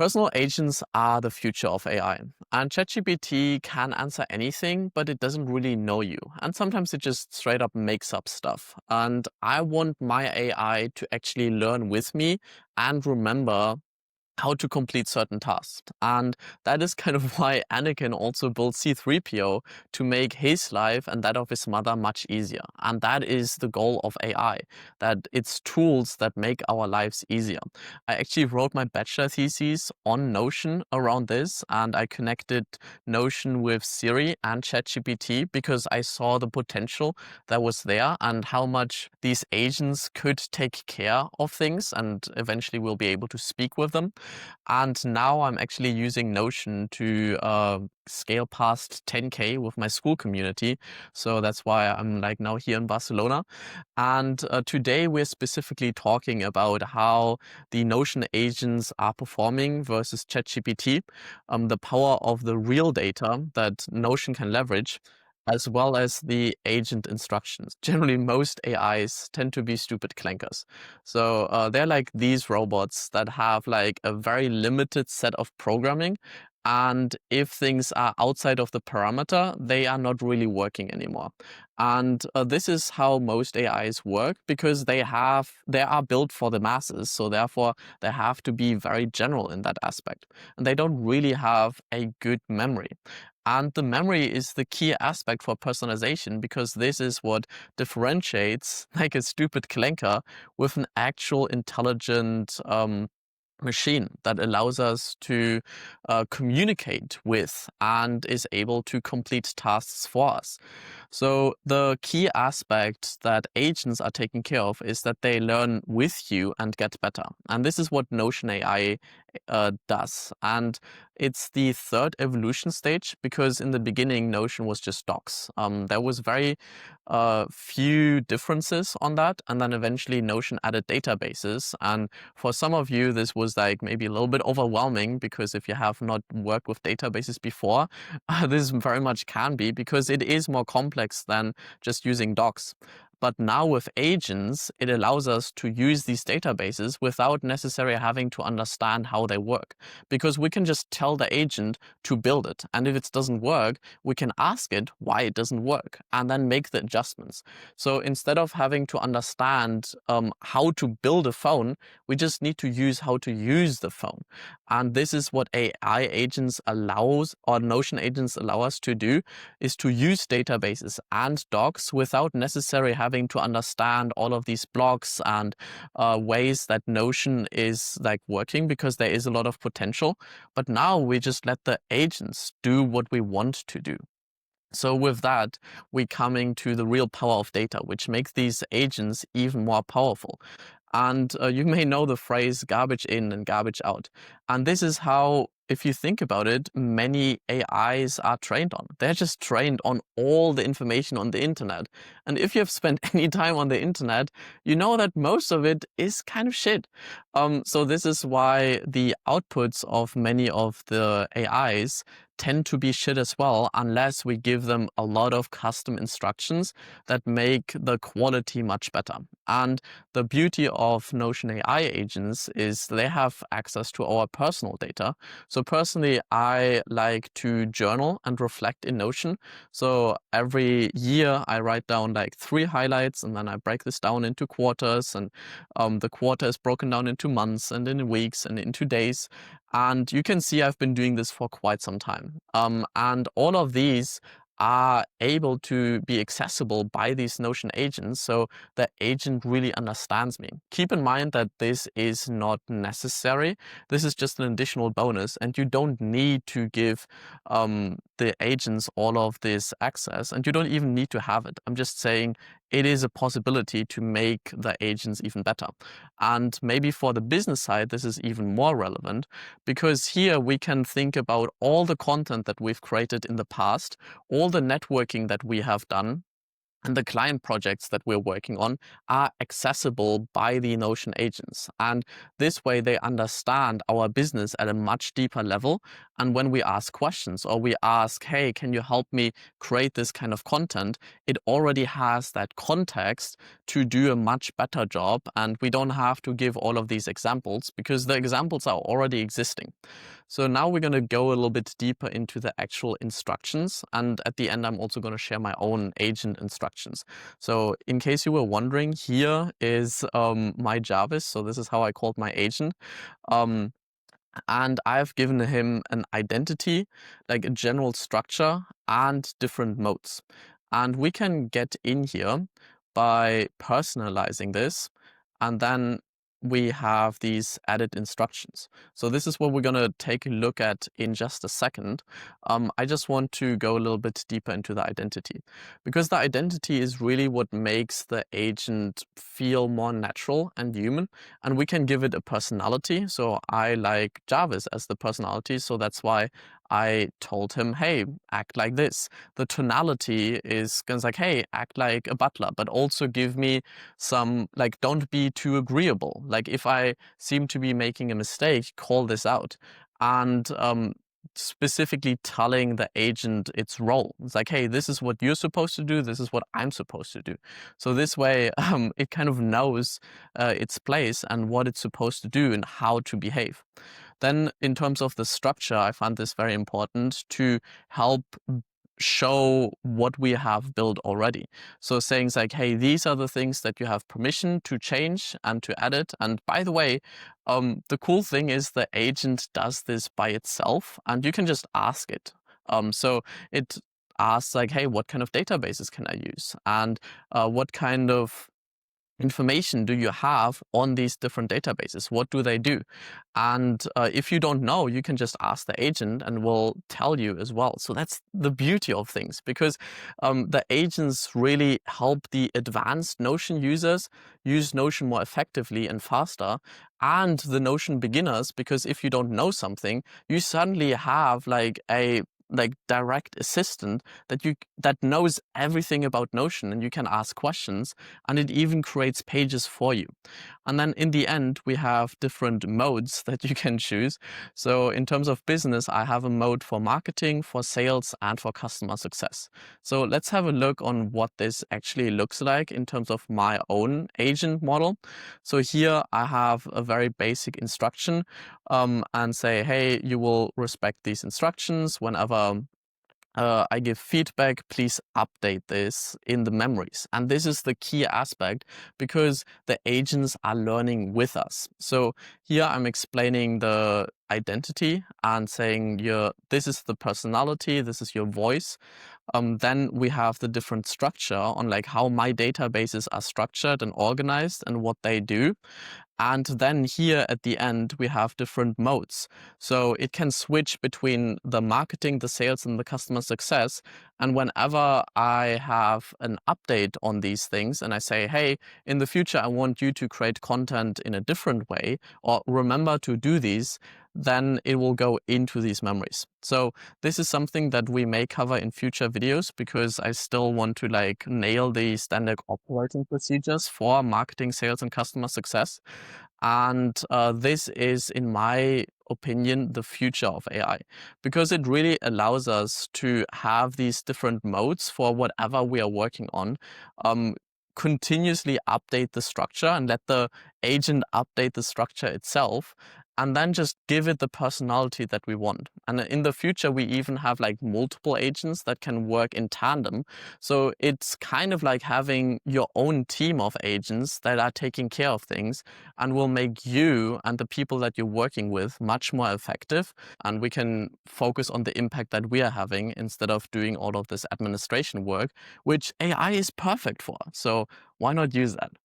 Personal agents are the future of AI, and ChatGPT can answer anything, but it doesn't really know you. And sometimes it just straight up makes up stuff. And I want my AI to actually learn with me and remember how to complete certain tasks. And that is kind of why Anakin also built C3PO to make his life and that of his mother much easier. And that is the goal of AI, that it's tools that make our lives easier. I actually wrote my bachelor thesis on Notion around this, and I connected Notion with Siri and ChatGPT because I saw the potential that was there and how much these agents could take care of things, and eventually we'll be able to speak with them. And now I'm actually using Notion to scale past 10K with my school community. So that's why I'm like now here in Barcelona. And today we're specifically talking about how the Notion agents are performing versus ChatGPT, the power of the real data that Notion can leverage, as well as the agent instructions. Generally, most AIs tend to be stupid clankers. So they're like these robots that have like a very limited set of programming. And if things are outside of the parameter, they are not really working anymore. And this is how most AIs work because they are built for the masses. So therefore, they have to be very general in that aspect. And they don't really have a good memory. And the memory is the key aspect for personalization because this is what differentiates like a stupid clanker with an actual intelligent machine that allows us to communicate with and is able to complete tasks for us. So the key aspect that agents are taking care of is that they learn with you and get better. And this is what Notion AI does. And it's the third evolution stage because in the beginning, Notion was just docs. There was very few differences on that. And then eventually Notion added databases. And for some of you, this was like maybe a little bit overwhelming because if you have not worked with databases before, this very much can be because it is more complex than just using docs. But now with agents, it allows us to use these databases without necessarily having to understand how they work. Because we can just tell the agent to build it. And if it doesn't work, we can ask it why it doesn't work and then make the adjustments. So instead of having to understand how to build a phone, we just need to use how to use the phone. And this is what AI agents allows, or Notion agents allow us to do, is to use databases and docs without necessarily having to understand all of these blocks and ways that Notion is like working because there is a lot of potential. But now we just let the agents do what we want to do. So with that, we're coming to the real power of data, which makes these agents even more powerful. And you may know the phrase garbage in and garbage out. And this is how, if you think about it, many AIs are trained on. They're just trained on all the information on the internet. And if you have spent any time on the internet, you know that most of it is kind of shit. So this is why the outputs of many of the AIs tend to be shit as well, unless we give them a lot of custom instructions that make the quality much better. And the beauty of Notion AI agents is they have access to our personal data. So personally, I like to journal and reflect in Notion. So every year I write down like 3 highlights and then I break this down into quarters, and the quarter is broken down into months and in weeks and into days. And you can see I've been doing this for quite some time. And all of these are able to be accessible by these Notion agents, so the agent really understands me. Keep in mind that this is not necessary. This is just an additional bonus, and you don't need to give the agents all of this access, and you don't even need to have it. I'm just saying it is a possibility to make the agents even better. And maybe for the business side, this is even more relevant because here we can think about all the content that we've created in the past, all the networking that we have done, and the client projects that we're working on are accessible by the Notion agents. And this way they understand our business at a much deeper level. And when we ask questions or we ask, hey, can you help me create this kind of content? It already has that context to do a much better job. And we don't have to give all of these examples because the examples are already existing. So now we're going to go a little bit deeper into the actual instructions. And at the end, I'm also going to share my own agent instructions. So in case you were wondering, here is my Jarvis. So this is how I called my agent. Um, and I've given him an identity, like a general structure and different modes. And we can get in here by personalizing this, and then we have these added instructions. So this is what we're going to take a look at in just a second. I just want to go a little bit deeper into the identity, because the identity is really what makes the agent feel more natural and human, and we can give it a personality. So I like Jarvis as the personality, so that's why I told him, hey, act like this. The tonality is kind of like, hey, act like a butler, but also give me some, like, don't be too agreeable. Like, if I seem to be making a mistake, call this out. And specifically telling the agent its role. It's like, hey, this is what you're supposed to do. This is what I'm supposed to do. So this way, it kind of knows its place and what it's supposed to do and how to behave. Then in terms of the structure, I found this very important to help show what we have built already. So saying like, hey, these are the things that you have permission to change and to edit. And by the way, the cool thing is the agent does this by itself and you can just ask it. So it asks like, hey, what kind of databases can I use? And what kind of information do you have on these different databases? What do they do? And if you don't know, you can just ask the agent and we'll tell you as well. So that's the beauty of things, because the agents really help the advanced Notion users use Notion more effectively and faster, and the Notion beginners, because if you don't know something, you suddenly have like a direct assistant that knows everything about Notion, and you can ask questions and it even creates pages for you. And then in the end, we have different modes that you can choose. So in terms of business, I have a mode for marketing, for sales, and for customer success. So let's have a look on what this actually looks like in terms of my own agent model. So here I have a very basic instruction and say, hey, you will respect these instructions. Whenever I give feedback, please update this in the memories. And this is the key aspect, because the agents are learning with us. So here I'm explaining the identity and saying this is the personality, this is your voice. Then we have the different structure on like how my databases are structured and organized and what they do. And then here at the end, we have different modes. So it can switch between the marketing, the sales, and the customer success. And whenever I have an update on these things and I say, hey, in the future, I want you to create content in a different way, or remember to do these, then it will go into these memories. So this is something that we may cover in future videos, because I still want to like nail the standard operating procedures for marketing, sales, and customer success. And this is, in my opinion, the future of AI, because it really allows us to have these different modes for whatever we are working on. Continuously update the structure and let the agent update the structure itself, and then just give it the personality that we want. And in the future, we even have like multiple agents that can work in tandem. So it's kind of like having your own team of agents that are taking care of things and will make you and the people that you're working with much more effective. And we can focus on the impact that we are having instead of doing all of this administration work, which AI is perfect for. So why not use that?